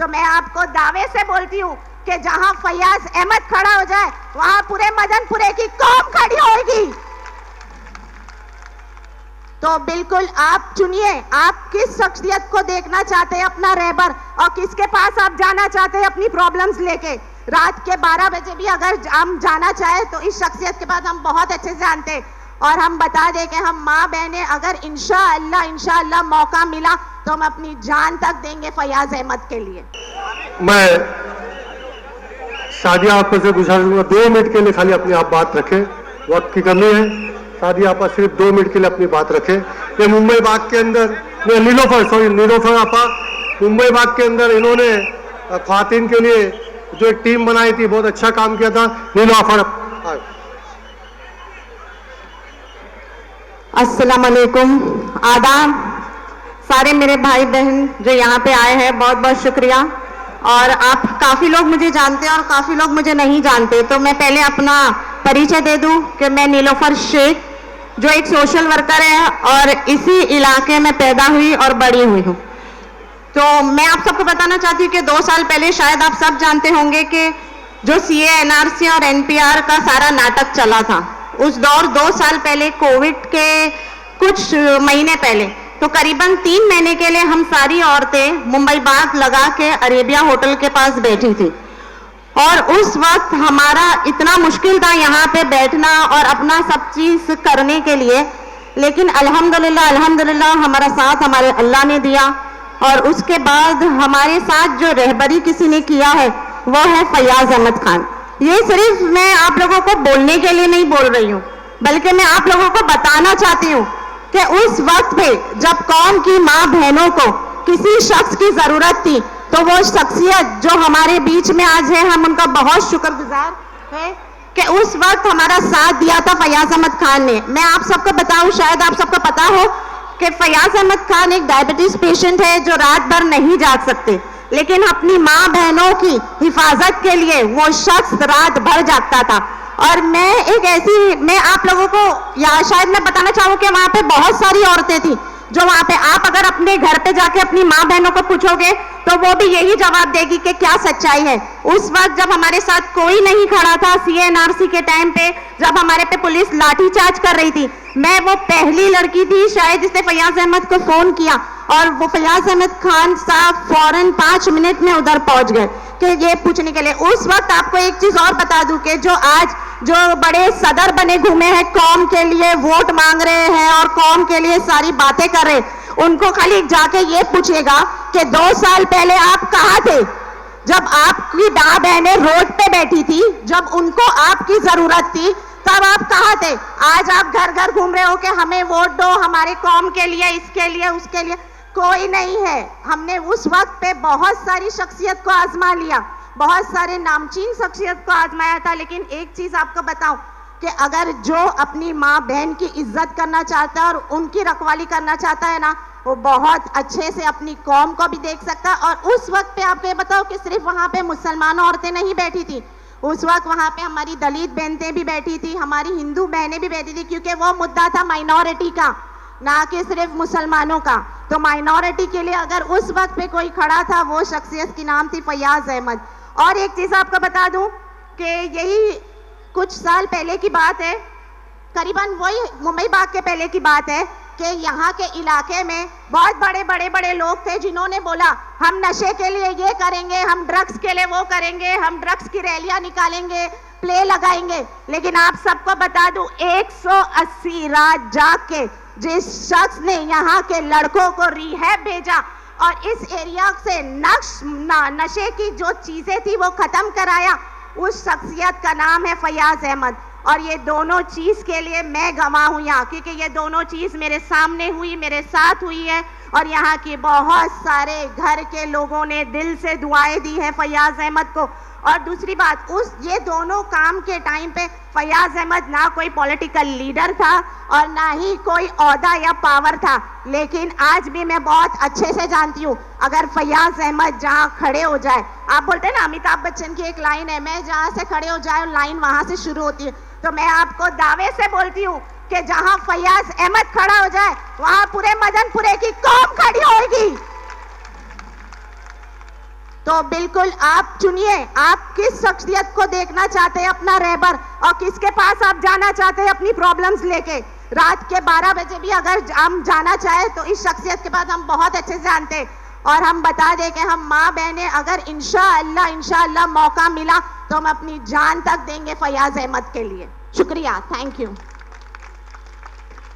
तो मैं आपको दावे से बोलती हूँ कि जहां फैयाज अहमद खड़ा हो जाए वहां पूरे मदनपुरे की कौम खड़ी होगी। तो बिल्कुल आप चुनिए, आप किस शख्सियत को देखना चाहते हैं अपना रहबर, और किसके पास आप जाना चाहते हैं अपनी प्रॉब्लम्स लेके। रात के 12 बजे भी अगर हम जाना चाहे तो इस शख्सियत के बाद हम बहुत अच्छे से जानते हैं, और हम बता दें कि हम माँ बहनें अगर इंशाअल्लाह मौका मिला तो हम अपनी जान तक देंगे फैयाज अहमद के लिए। मैं सादिया आपा से गुजारूंगा 2 मिनट के लिए खाली अपनी आप बात रखें, वक्त की कमी है। सादिया आपा सिर्फ 2 मिनट के लिए अपनी बात रखें। ये मुंबई बाग के अंदर नीलोफर आपा, मुंबई बाग के अंदर इन्होंने ख्वातीन के लिए जो एक टीम बनाई थी, बहुत अच्छा काम किया था। नीलोफर, अस्सलाम वालेकुम, आदाब सारे मेरे भाई बहन जो यहाँ पे आए हैं, बहुत बहुत शुक्रिया। और आप काफ़ी लोग मुझे जानते हैं और काफ़ी लोग मुझे नहीं जानते, तो मैं पहले अपना परिचय दे दूं कि मैं नीलोफर शेख जो एक सोशल वर्कर है और इसी इलाके में पैदा हुई और बड़ी हुई हूँ। तो मैं आप सबको बताना चाहती हूँ कि 2 साल पहले शायद आप सब जानते होंगे कि जो CA, NRC और NPR का सारा नाटक चला था, उस दौर 2 साल पहले कोविड के कुछ महीने पहले, तो करीबन 3 महीने के लिए हम सारी औरतें मुंबई बाग लगा के अरेबिया होटल के पास बैठी थी। और उस वक्त हमारा इतना मुश्किल था यहाँ पे बैठना और अपना सब चीज़ करने के लिए, लेकिन अल्हम्दुलिल्लाह हमारा साथ हमारे अल्लाह ने दिया। और उसके बाद हमारे साथ जो रहबरी किसी ने किया है वो है फैयाज अहमद खान। ये सिर्फ मैं आप लोगों को बोलने के लिए नहीं बोल रही हूँ, बल्कि मैं आप लोगों को बताना चाहती हूँ कि उस वक्त पे जब कौम की माँ बहनों को किसी शख्स की जरूरत थी, तो वो शख्सियत जो हमारे बीच में आज है, हम उनका बहुत शुक्रगुजार है कि उस वक्त हमारा साथ दिया था फैयाज अहमद खान ने। मैं आप सबको बताऊं, शायद आप सबको पता हो कि फैयाज अहमद खान एक डायबिटीज पेशेंट है जो रात भर नहीं जाग सकते, लेकिन अपनी माँ बहनों की हिफाजत के लिए वो शख्स रात भर जागता था। और मैं आप लोगों को या शायद मैं बताना चाहूँ कि वहाँ पे बहुत सारी औरतें थी जो वहाँ पे, आप अगर अपने घर पे जाके अपनी माँ बहनों को पूछोगे तो वो भी यही जवाब देगी कि क्या सच्चाई है। उस वक्त जब हमारे साथ कोई नहीं खड़ा था, CA NRC के टाइम पे जब हमारे पे पुलिस लाठीचार्ज कर रही थी, मैं वो पहली लड़की थी शायद जिसने फैयाज अहमद को फोन किया, और वो फैयाज अहमद खान साहब फौरन 5 मिनट में उधर पहुंच गए कि ये पूछने के लिए। उस वक्त आपको एक चीज और बता दूं कि जो आज जो बड़े सदर बने घूमे हैं, कौम के लिए वोट मांग रहे हैं और कौम के लिए सारी बातें कर रहे हैं, उनको खाली जाके ये पूछेगा कि 2 साल पहले आप कहाँ थे जब आपकी माँ बहनें रोड पे बैठी थी, जब उनको आपकी जरूरत थी, तब आप कहाँ थे। आज आप घर घर घूम रहे हो कि हमें वोट दो, हमारे कौम के लिए, इसके लिए, उसके लिए। कोई नहीं है। हमने उस वक्त पे बहुत सारी शख्सियत को आजमा लिया, बहुत सारे नामचीन शख्सियत को आजमाया था, लेकिन एक चीज आपको बताऊं कि अगर जो अपनी माँ बहन की इज्जत करना चाहता है और उनकी रखवाली करना चाहता है ना, वो बहुत अच्छे से अपनी कौम को भी देख सकता है। और उस वक्त पे आपको ये बताओ कि सिर्फ वहाँ पे मुसलमान औरतें नहीं बैठी थी, उस वक्त वहाँ पे हमारी दलित बहनें भी बैठी थी, हमारी हिंदू बहनें भी बैठी थी, क्योंकि वो मुद्दा था माइनॉरिटी का, ना कि सिर्फ मुसलमानों का। तो माइनॉरिटी के लिए अगर उस वक्त पे कोई खड़ा था, वो शख्सियत की नाम थी फैयाज अहमद। और एक चीज़ आपको बता दूं कि यही कुछ साल पहले की बात है, करीबन वही मुंबई बाग के पहले की बात है कि यहाँ के इलाके में बहुत बड़े लोग थे जिन्होंने बोला हम नशे के लिए ये करेंगे, हम ड्रग्स के लिए वो करेंगे, हम ड्रग्स की रैलियां निकालेंगे, प्ले लगाएंगे। लेकिन आप सबको बता दूं 180 रात जाग के जिस शख्स ने यहाँ के लड़कों को रिहैब भेजा और इस एरिया से नशे की जो चीजें थी वो खत्म कराया, उस शख्सियत का नाम है फैयाज अहमद। और ये दोनों चीज के लिए मैं गवाह हूँ यहाँ, क्योंकि ये दोनों चीज मेरे सामने हुई, मेरे साथ हुई है, और यहाँ के बहुत सारे घर के लोगों ने दिल से दुआएं दी है फैयाज अहमद को। और दूसरी बात, ये दोनों काम के टाइम पे फैयाज अहमद ना कोई पॉलिटिकल लीडर था और ना ही कोई ओहदा या पावर था, लेकिन आज भी मैं बहुत अच्छे से जानती हूँ अगर फैयाज अहमद जहाँ खड़े हो जाए, आप बोलते हैं ना अमिताभ बच्चन की एक लाइन है, मैं जहाँ से खड़े हो जाए लाइन वहाँ से शुरू होती है, तो मैं आपको दावे से बोलती हूँ कि जहाँ फैयाज अहमद खड़ा हो जाए वहाँ पूरे मदनपुरे की कौम खड़ी होगी। तो बिल्कुल आप चुनिए, आप किस शख्सियत को देखना चाहते हैं अपना रहबर, और किसके पास आप जाना चाहते हैं अपनी प्रॉब्लम्स लेके। रात के 12 बजे भी अगर हम जाना चाहे तो इस शख्सियत के बाद हम बहुत अच्छे से जानते हैं, और हम बता दें कि हम माँ बहनें अगर इंशाअल्लाह मौका मिला तो हम अपनी जान तक देंगे फयाज अहमद के लिए। शुक्रिया, थैंक यू।